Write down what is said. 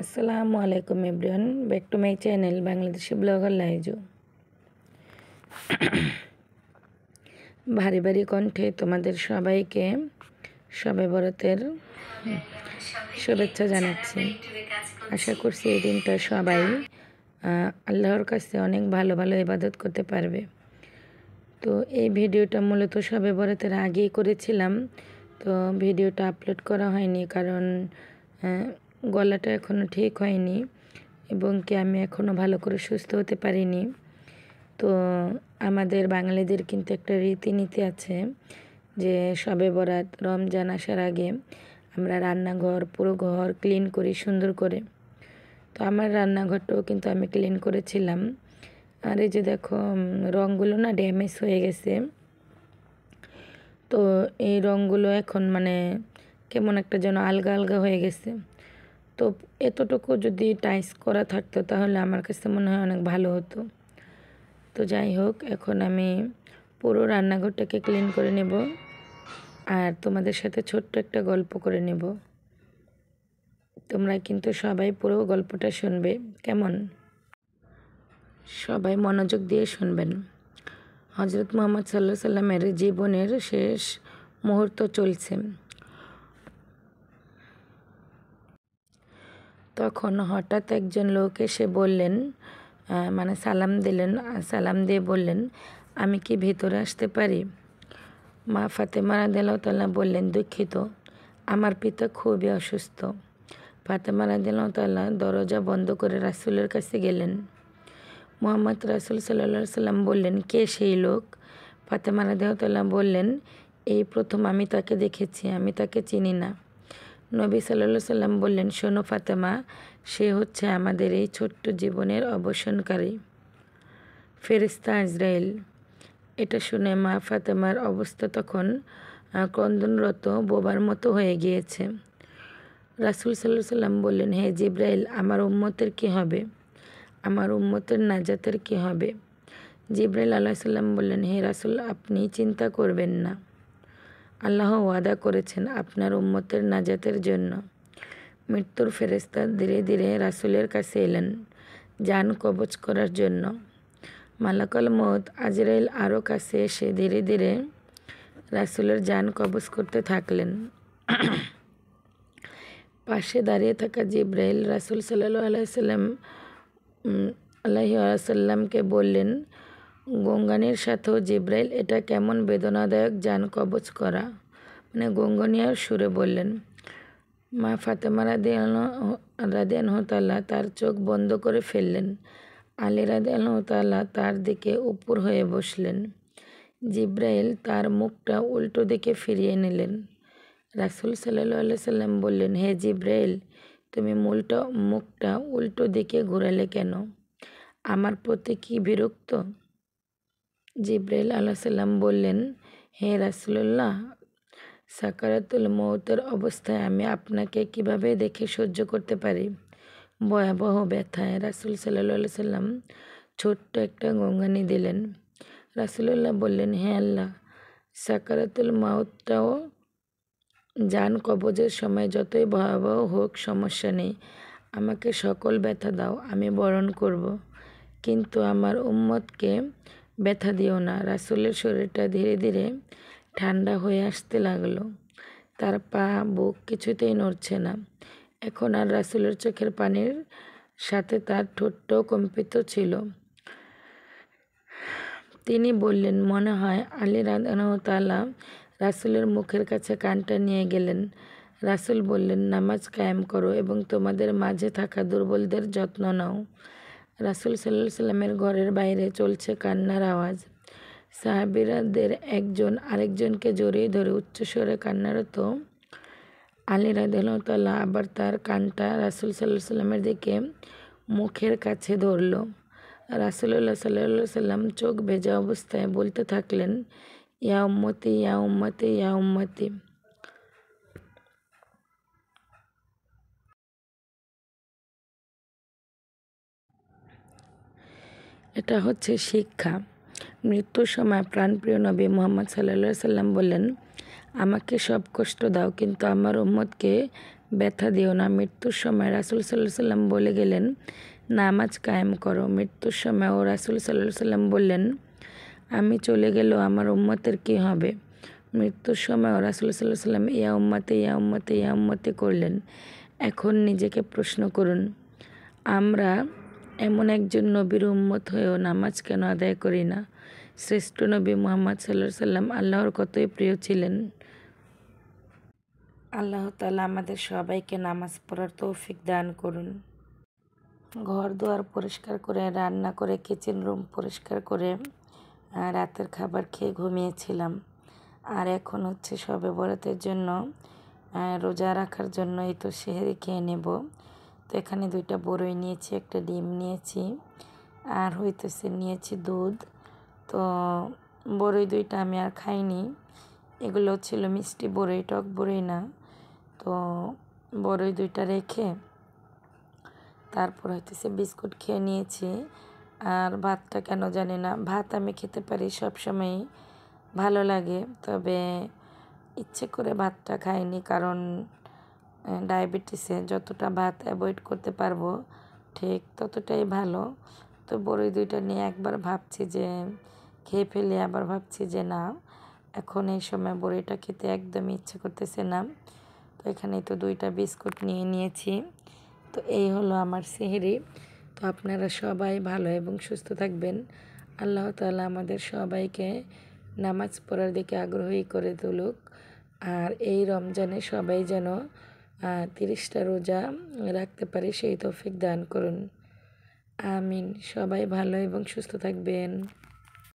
আসসালামু আলাইকুম everyone, back to my channel Bangladeshi blogger Laiju. ভারী ভারী কণ্ঠে তোমাদের সবাইকে শবে বরাতের শুভেচ্ছা জানাচ্ছি। আশা করছি এই দিনটা সবাই আল্লাহর কাছে অনেক ভালো ভালো ইবাদত করতে পারবে। তো এই ভিডিওটা মূলত শবে বরাতের আগেই করেছিলাম, তো ভিডিওটা আপলোড করা হয়নি কারণ গলাটা এখনও ঠিক হয়নি এবং কি আমি এখনও ভালো করে সুস্থ হতে পারিনি। তো আমাদের বাঙালিদের কিন্তু একটা রীতিনীতি আছে যে শবে বরাত রমজান আসার আগে আমরা রান্নাঘর পুরো ঘর ক্লিন করি সুন্দর করে। তো আমার রান্নাঘরটাও কিন্তু আমি ক্লিন করেছিলাম। আর এই যে দেখো রঙগুলো না ড্যামেজ হয়ে গেছে, তো এই রঙগুলো এখন কেমন একটা যেন আলগা আলগা হয়ে গেছে। তো এতটুকু যদি টাইস করা থাকতো তাহলে আমার কাছে মনে হয় অনেক ভালো হতো। তো যাই হোক, এখন আমি পুরো রান্নাঘরটাকে ক্লিন করে নেব আর তোমাদের সাথে ছোট্ট একটা গল্প করে নেব। তোমরা কিন্তু সবাই পুরো গল্পটা শুনবে, কেমন? সবাই মনোযোগ দিয়ে শুনবেন। হজরত মুহাম্মদ সাল্লাল্লাহু আলাইহি সাল্লামের জীবনের শেষ মুহূর্ত চলছে। তখন হঠাৎ একজন লোক এসে বললেন, সালাম দিলেন, সালাম দিয়ে বললেন, আমি কি ভেতরে আসতে পারি? মা ফাতেমা রাদিয়াল্লাহু তাআলা বললেন, দুঃখিত, আমার পিতা খুবই অসুস্থ। ফাতেমা রাদিয়াল্লাহু তাআলা দরজা বন্ধ করে রাসূলের কাছে গেলেন। মুহাম্মদ রাসূল সাল্লাল্লাহু আলাইহি সাল্লাম বললেন, কে সেই লোক? ফাতেমা রাদিয়াল্লাহু তাআলা বললেন, এই প্রথম আমি তাকে দেখেছি, আমি তাকে চিনি না। নবী সাল্লাল্লাহু আলাইহি সাল্লাম বললেন, শোনো ফাতেমা, সে হচ্ছে আমাদের এই ছোট্ট জীবনের অবসানকারী ফেরেশতা আজরাইল। এটা শুনে মা ফাতেমার অবস্থা তখন ক্রন্দনরত বোবার মতো হয়ে গিয়েছে। রাসূল সাল্লাল্লাহু আলাইহি সাল্লাম বললেন, হে জিবরাইল, আমার উম্মতের কী হবে? আমার উম্মতের নাজাতের কী হবে? জিবরাইল আলাইহিস সালাম বললেন, হে রাসূল, আপনি চিন্তা করবেন না, আল্লাহ ওয়াদা করেছেন আপনার উম্মতের নাজাতের জন্য। মৃত্যুর ফেরেশতা ধীরে ধীরে রাসূলের কাছে এলেন জান কবজ করার জন্য। মালাকুল মউত আজরাইল আরও কাছে এসে ধীরে ধীরে রাসূলের জান কবজ করতে থাকলেন। পাশে দাঁড়িয়ে থাকা জিবরাইল রাসূল সাল্লাল্লাহু আলাইহি ওয়াসাল্লামকে বললেন, গঙ্গানির সাথেও জিবরাইল, এটা কেমন বেদনাদায়ক জান কবজ করা। গঙ্গনিয়ার সুরে বললেন। মা ফাতেমা রাদিয়াল্লাহু তাআলা তার চোখ বন্ধ করে ফেললেন। আলী রাদিয়াল্লাহু তাআলা তার দিকে উপর হয়ে বসলেন। জিবরাইল তার মুখটা উল্টো দিকে ফিরিয়ে নিলেন। রাসূল সাল্লাল্লাহু আলাইহি সাল্লাম বললেন, হে জিবরাইল, তুমি মুখটা উল্টো দিকে ঘোরালে কেন? আমার প্রতি কি বিরক্ত? জিবরাইল আলাইহিস সালাম বললেন, হে রাসূলুল্লাহ, সাকারাতুল মউতের অবস্থায় আমি আপনাকে কিভাবে দেখে সহ্য করতে পারি? ভয়াবহ ব্যথায় রাসূল সাল্লাল্লাহু আলাইহি সাল্লাম ছোট্ট একটা গঙ্গানি দিলেন। রাসূলুল্লাহ বললেন, হে আল্লাহ, সাকারাতুল মউতটাও জান কবজের সময় যতই ভয়াবহ হোক সমস্যা নেই, আমাকে সকল ব্যথা দাও, আমি বরণ করব, কিন্তু আমার উম্মতকে ব্যথা দিও না। রাসূলের শরীরটা ধীরে ধীরে ঠান্ডা হয়ে আসতে লাগলো। তার পা বুক কিছুতেই নড়ছে না। এখন আর রাসূলের চোখের পানির সাথে তার ঠোঁটটাও কম্পিত ছিল। তিনি বললেন, মনে হয়। আলী রাদিয়াল্লাহু তাআলা রাসূলের মুখের কাছে কানটা নিয়ে গেলেন। রাসূল বললেন, নামাজ কায়েম করো এবং তোমাদের মাঝে থাকা দুর্বলদের যত্ন নাও। রাসূল সাল্লাল্লাহু আলাইহি সাল্লামের ঘরের বাইরে চলছে কান্নার আওয়াজ। সাহাবীদের একজন আরেকজনকে জড়িয়ে ধরে উচ্চস্বরে কান্নারত। আলী রাদিয়াল্লাহু তাআলা আবার তার কানটা রাসূল সাল্লাল্লাহু আলাইহি সাল্লামের দিকে মুখের কাছে ধরল। রাসূলুল্লাহ সাল্লাল্লাহু আলাইহি সাল্লাম চোখ ভেজা অবস্থায় বলতে থাকলেন, ইয়া উম্মতি, ইয়া উম্মতি, ইয়া উম্মতি। এটা হচ্ছে শিক্ষা। মৃত্যুর সময় প্রাণপ্রিয় নবী মুহাম্মদ সাল্লাল্লাহু আলাইহি সাল্লাম বললেন, আমাকে সব কষ্ট দাও, কিন্তু আমার উম্মতকে ব্যথা দিও না। মৃত্যুর সময় রাসূল সাল্লাল্লাহু আলাইহি সাল্লাম বলে গেলেন, নামাজ কায়েম করো। মৃত্যুর সময়ও রাসূল সাল্লাল্লাহু আলাইহি সাল্লাম বললেন, আমি চলে গেলেও আমার উম্মতের কী হবে? মৃত্যুর সময়ও রাসূল সাল্লাল্লাহু আলাইহি সাল্লাম ইয়া উম্মতি ইয়া উম্মতি ইয়া উম্মতি করলেন। এখন নিজেকে প্রশ্ন করুন, আমরা এমন একজন নবীর উম্মত হয়েও নামাজ কেন আদায় করি না? শ্রেষ্ঠ নবী মুহাম্মদ সাল্লাল্লাহু আলাইহি সাল্লাম আল্লাহর কতই প্রিয় ছিলেন। আল্লাহ তাআলা আমাদের সবাইকে নামাজ পড়ার তৌফিক দান করুন। ঘর দুয়ার পরিষ্কার করে, রান্না করে, কিচেন রুম পরিষ্কার করে রাতের খাবার খেয়ে ঘুমিয়েছিলাম। আর এখন হচ্ছে শবে বরাতের জন্য রোজা রাখার জন্য এই তো সেহরি খেয়ে নেব। তো এখানে 2টা বড়ই নিয়েছি, একটা ডিম নিয়েছি, আর হইতেছে নিয়েছি দুধ। তো বড়ই 2টা আমি আর খাইনি, এগুলো ছিল মিষ্টি বড়ই, টক বড়ই না। তো বড়ই 2টা রেখে তারপর হইতেছে বিস্কুট খেয়ে নিয়েছি। আর ভাতটা কেন জানি না, ভাত আমি খেতে পারি সবসময়ই, ভালো লাগে, তবে ইচ্ছে করে ভাতটা খাইনি, কারণ ডায়াবেটিসে যতটা ভাত অ্যাভয়েড করতে পারবো ঠিক ততটাই ভালো। তো বড়ই 2টা নিয়ে একবার ভাবছি যে খেয়ে ফেলি, আবার ভাবছি যে না, এখন এই সময় বড়িটা খেতে একদমই ইচ্ছে করতেছে না। তো এখানে তো 2টা বিস্কুট নিয়ে নিয়েছি। তো এই হলো আমার সেহরি। তো আপনারা সবাই ভালো এবং সুস্থ থাকবেন। আল্লাহ তাআলা আমাদের সবাইকে নামাজ পড়ার দিকে আগ্রহী করে তুলুক। আর এই রমজানে সবাই যেন 30টা রোজা রাখতে পারে সেই তৌফিক দান করুন। আমিন। সবাই ভালো এবং সুস্থ থাকবেন।